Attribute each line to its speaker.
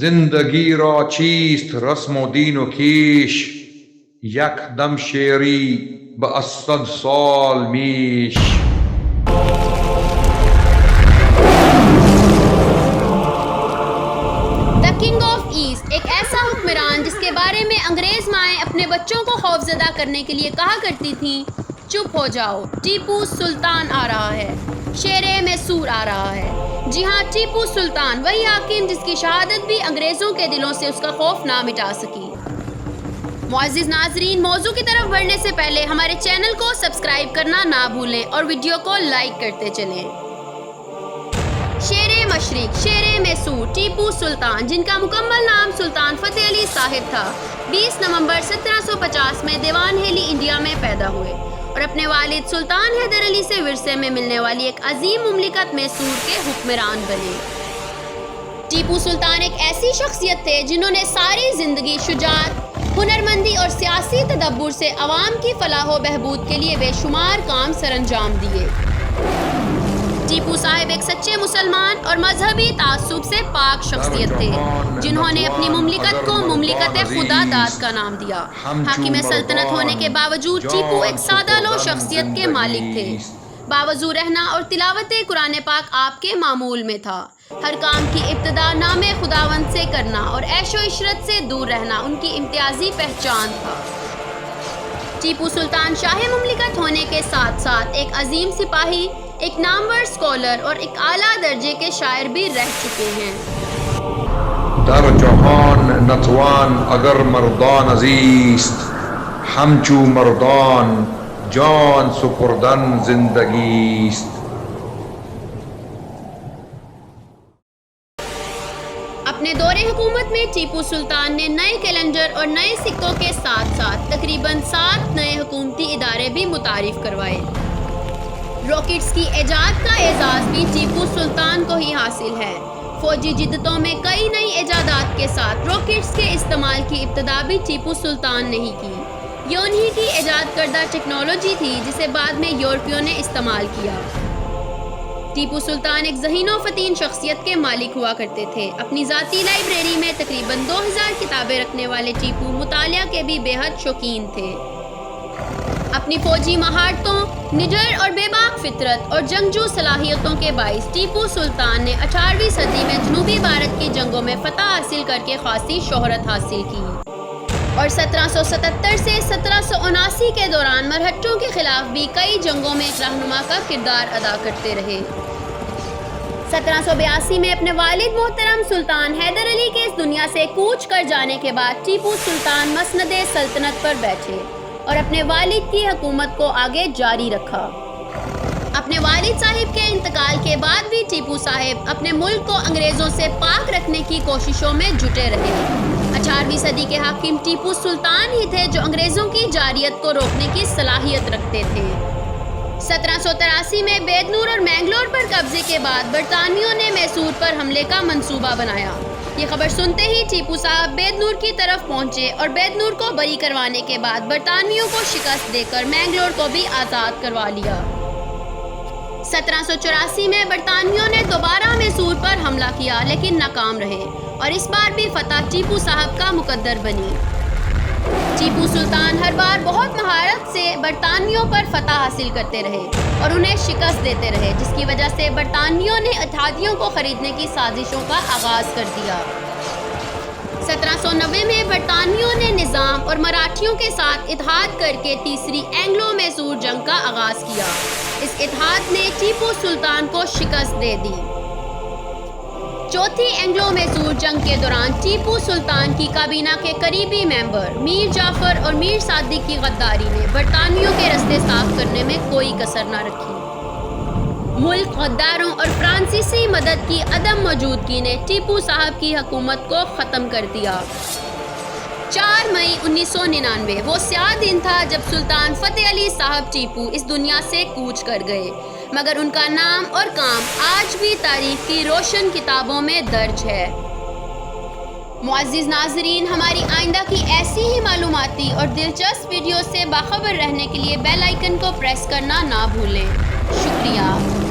Speaker 1: زندگی را چیست رسم و دین و کیش، یک دم شیری به 100 سال میش.
Speaker 2: کنگ آف ایسٹ ایک ایسا حکمران جس کے بارے میں انگریز مائیں اپنے بچوں کو خوفزدہ کرنے کے لیے کہا کرتی تھیں، چپ ہو جاؤ، ٹیپو سلطان آ رہا ہے، شیر میسور آ رہا ہے۔ جی ہاں، ٹیپو سلطان، وہی حاکم جس کی شہادت بھی انگریزوں کے دلوں سے اس کا خوف نہ مٹا سکی۔ معزز ناظرین، موضوع کی طرف بڑھنے سے پہلے ہمارے چینل کو سبسکرائب کرنا نہ بھولیں اور ویڈیو کو لائک کرتے چلیں۔ شیر مشرق، شیر میسور، ٹیپو سلطان، جن کا مکمل نام سلطان فتح علی صاحب تھا، 20 نومبر 1750 میں دیوان ہیلی انڈیا میں پیدا ہوئے اور اپنے والد سلطان حیدر علی سے ورثے میں ملنے والی ایک عظیم مملکت میسور کے حکمران بنے۔ ٹیپو سلطان ایک ایسی شخصیت تھے جنہوں نے ساری زندگی شجاعت، ہنرمندی اور سیاسی تدبر سے عوام کی فلاح و بہبود کے لیے بے شمار کام سر انجام دیے۔ ٹیپو صاحب ایک سچے مسلمان اور مذہبی تعصب سے پاک شخصیت تھے، جنہوں نے اپنی مملکت کو مملکت خدا داد کا نام دیا۔ حاکم سلطنت ہونے کے باوجود ٹیپو ایک سادہ لو شخصیت کے مالک تھے۔ باوضو رہنا اور تلاوت قرآن پاک آپ کے معمول میں تھا۔ ہر کام کی ابتدا نام خداوند سے کرنا اور عیش و عشرت سے دور رہنا ان کی امتیازی پہچان تھا۔ ٹیپو سلطان شاہ مملکت ہونے کے ساتھ ساتھ ایک عظیم سپاہی، ایک نامور اسکالر اور ایک اعلیٰ درجے کے شاعر بھی رہ چکے ہیں۔
Speaker 1: در جهان نتوان اگر مردان عزیست، همچو مردان جان سپردن زندگیست۔
Speaker 2: اپنے دور حکومت میں ٹیپو سلطان نے نئے کیلنڈر اور نئے سکوں کے ساتھ ساتھ تقریباً 7 نئے حکومتی ادارے بھی متعارف کروائے۔ راکٹس کی ایجاد کا اعزاز بھی ٹیپو سلطان کو ہی حاصل ہے۔ فوجی جدتوں میں کئی نئی ایجادات کے ساتھ راکٹس کے استعمال کی ابتدا بھی ٹیپو سلطان نے ہی کی۔ یہ انہی کی ایجاد کردہ ٹیکنالوجی تھی جسے بعد میں یورپیوں نے استعمال کیا۔ ٹیپو سلطان ایک ذہین و فطین شخصیت کے مالک ہوا کرتے تھے۔ اپنی ذاتی لائبریری میں تقریباً 2000 کتابیں رکھنے والے ٹیپو مطالعہ کے بھی بے حد شوقین تھے۔ اپنی فوجی مہارتوں، نڈر اور بے باک فطرت اور جنگجو صلاحیتوں کے باعث ٹیپو سلطان نے 18ویں صدی میں جنوبی بھارت کی جنگوں میں فتح حاصل کر کے خاصی شہرت حاصل کی اور 1777 سے 1779 کے دوران مرہٹوں کے خلاف بھی کئی جنگوں میں ایک رہنما کا کردار ادا کرتے رہے۔ 1782 میں اپنے والد محترم سلطان حیدر علی کے اس دنیا سے کوچ کر جانے کے بعد ٹیپو سلطان مسند سلطنت پر بیٹھے اور اپنے والد کی حکومت کو آگے جاری رکھا۔ اپنے والد صاحب کے انتقال کے بعد بھی ٹیپو صاحب اپنے ملک کو انگریزوں سے پاک رکھنے کی کوششوں میں جٹے رہے۔ 18ویں صدی کے حاکم ٹیپو سلطان ہی تھے جو انگریزوں کی جارحیت کو روکنے کی صلاحیت رکھتے تھے۔ 1783 میں بیدنور اور مینگلور پر قبضے کے بعد برطانویوں نے میسور پر حملے کا منصوبہ بنایا۔ یہ خبر سنتے ہی ٹیپو صاحب بیدنور کی طرف پہنچے اور بیدنور کو بری کروانے کے بعد برطانویوں کو شکست دے کر مینگلور کو بھی آزاد کروا لیا۔ 1784 میں برطانویوں نے دوبارہ میسور پر حملہ کیا لیکن ناکام رہے اور اس بار بھی فتح ٹیپو صاحب کا مقدر بنی۔ ٹیپو سلطان ہر بار بہت مہارت سے برطانویوں پر فتح حاصل کرتے رہے اور انہیں شکست دیتے رہے، جس کی وجہ سے برطانویوں نے اتحادیوں کو خریدنے کی سازشوں کا آغاز کر دیا۔ 1790 میں برطانویوں نے نظام اور مراٹھیوں کے ساتھ اتحاد کر کے تیسری اینگلو میسور جنگ کا آغاز کیا۔ اس اتحاد نے ٹیپو سلطان کو شکست دے دی۔ چوتھی اینگلو میسور جنگ کے دوران ٹیپو سلطان کی کابینہ کے قریبی ممبر میر جعفر اور میر صادق کی غداری نے برطانویوں کے رستے صاف کرنے میں کوئی کسر نہ رکھی۔ ملک غداروں اور فرانسیسی مدد کی عدم موجودگی نے ٹیپو صاحب کی حکومت کو ختم کر دیا۔ 4 مئی 1999 وہ سیاہ دن تھا جب سلطان فتح علی صاحب ٹیپو اس دنیا سے کوچ کر گئے، مگر ان کا نام اور کام آج بھی تاریخ کی روشن کتابوں میں درج ہے۔ معزز ناظرین، ہماری آئندہ کی ایسی ہی معلوماتی اور دلچسپ ویڈیو سے باخبر رہنے کے لیے بیل آئیکن کو پریس کرنا نہ بھولیں۔ شکریہ۔